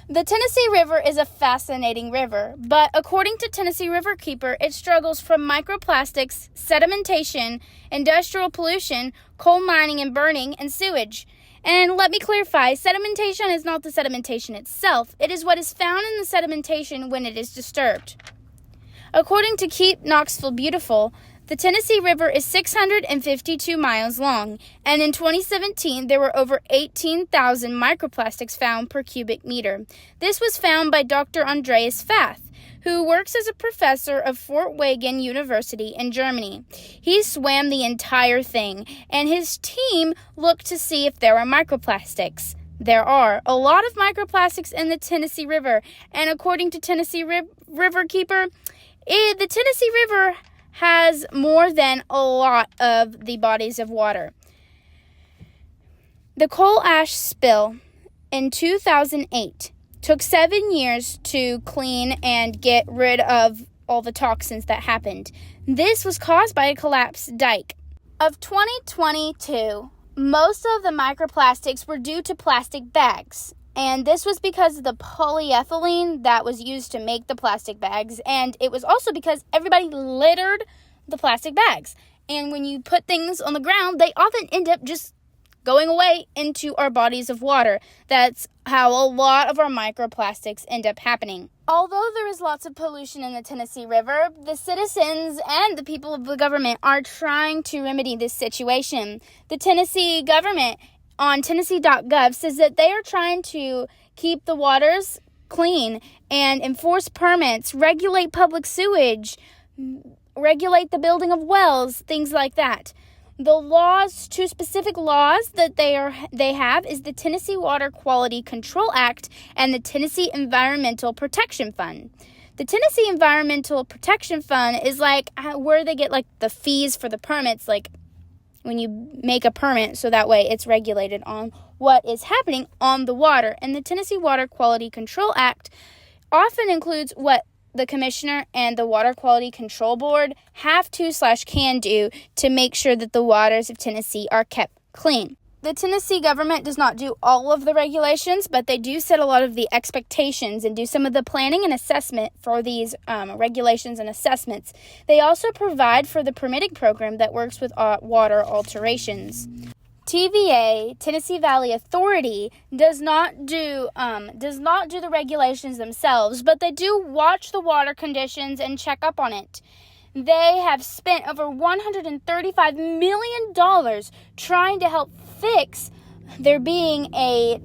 The Tennessee River is a fascinating river, but according to Tennessee Riverkeeper, it struggles from microplastics, sedimentation, industrial pollution, coal mining and burning, and sewage. And let me clarify, sedimentation is not the sedimentation itself. It is what is found in the sedimentation when it is disturbed. According to Keep Knoxville Beautiful, the Tennessee River is 652 miles long, and in 2017, there were over 18,000 microplastics found per cubic meter. This was found by Dr. Andreas Fath, who works as a professor of Fort Wayne University in Germany. He swam the entire thing, and his team looked to see if there are microplastics. There are a lot of microplastics in the Tennessee River, and according to Tennessee Riverkeeper, the Tennessee River has more than a lot of the bodies of water. The coal ash spill in 2008 took 7 years to clean and get rid of all the toxins that happened. This was caused by a collapsed dike. Of 2022, most of the microplastics were due to plastic bags. And this was because of the polyethylene that was used to make the plastic bags. And it was also because everybody littered the plastic bags. And when you put things on the ground, they often end up just going away into our bodies of water. That's how a lot of our microplastics end up happening. Although there is lots of pollution in the Tennessee River, the citizens and the people of the government are trying to remedy this situation. The Tennessee government on Tennessee.gov says that they are trying to keep the waters clean and enforce permits, regulate public sewage, regulate the building of wells, things like that. Two specific laws that they have is the Tennessee Water Quality Control Act and the Tennessee Environmental Protection Fund. The Tennessee Environmental Protection Fund is like where they get like the fees for the permits, like when you make a permit, so that way it's regulated on what is happening on the water. And the Tennessee Water Quality Control Act often includes what the commissioner and the Water Quality Control Board have to/can do to make sure that the waters of Tennessee are kept clean. The Tennessee government does not do all of the regulations, but they do set a lot of the expectations and do some of the planning and assessment for these regulations and assessments. They also provide for the permitting program that works with water alterations. TVA, Tennessee Valley Authority, does not do the regulations themselves, but they do watch the water conditions and check up on it. They have spent over $135 million trying to help fix there being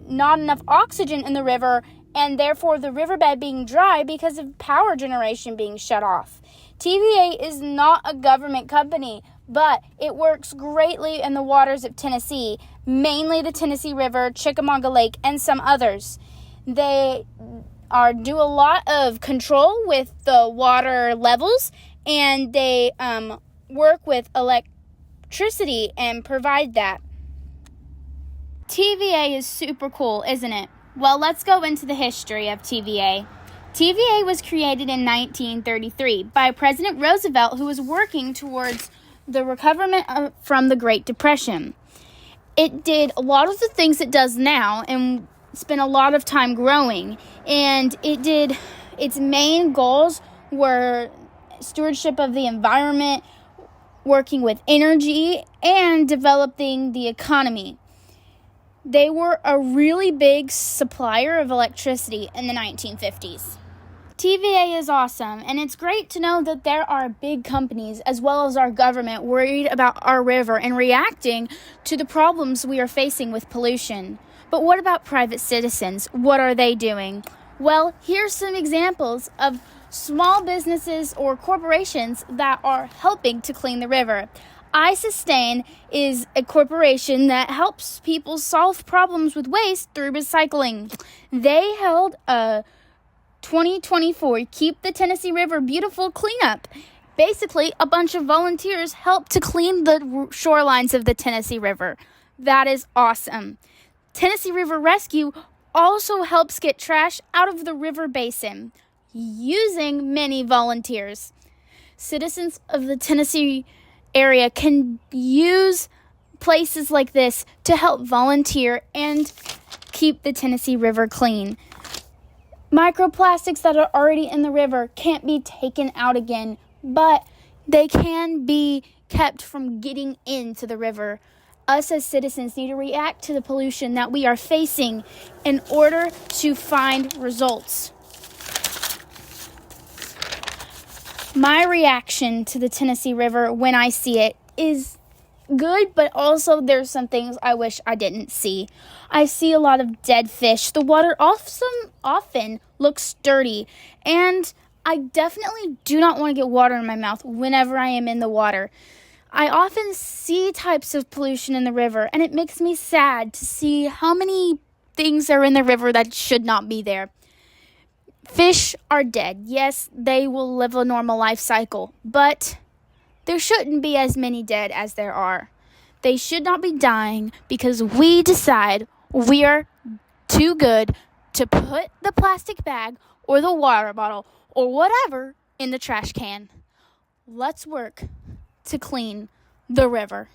not enough oxygen in the river and therefore the riverbed being dry because of power generation being shut off. TVA is not a government company, but it works greatly in the waters of Tennessee, mainly the Tennessee River, Chickamauga Lake, and some others. They do a lot of control with the water levels, and they work with electricity and provide that. TVA is super cool, isn't it? Well, let's go into the history of TVA. TVA was created in 1933 by President Roosevelt, who was working towards the recovery from the Great Depression. It did a lot of the things it does now and spent a lot of time growing. And its main goals were stewardship of the environment, working with energy, and developing the economy. They were a really big supplier of electricity in the 1950s. TVA is awesome, and it's great to know that there are big companies as well as our government worried about our river and reacting to the problems we are facing with pollution. But what about private citizens? What are they doing? Well, here's some examples of small businesses or corporations that are helping to clean the river. iSustain is a corporation that helps people solve problems with waste through recycling. They held a 2024 Keep the Tennessee River Beautiful cleanup. Basically, a bunch of volunteers helped to clean the shorelines of the Tennessee River. That is awesome. Tennessee River Rescue also helps get trash out of the river basin using many volunteers. Citizens of the Tennessee area can use places like this to help volunteer and keep the Tennessee River clean. Microplastics that are already in the river can't be taken out again, but they can be kept from getting into the river. Us as citizens need to react to the pollution that we are facing in order to find results. My reaction to the Tennessee River when I see it is good, but also there's some things I wish I didn't see. I see a lot of dead fish. The water often looks dirty, and I definitely do not want to get water in my mouth whenever I am in the water. I often see types of pollution in the river, and it makes me sad to see how many things are in the river that should not be there. Fish are dead. Yes, they will live a normal life cycle, but there shouldn't be as many dead as there are. They should not be dying because we decide we are too good to put the plastic bag or the water bottle or whatever in the trash can. Let's work to clean the river.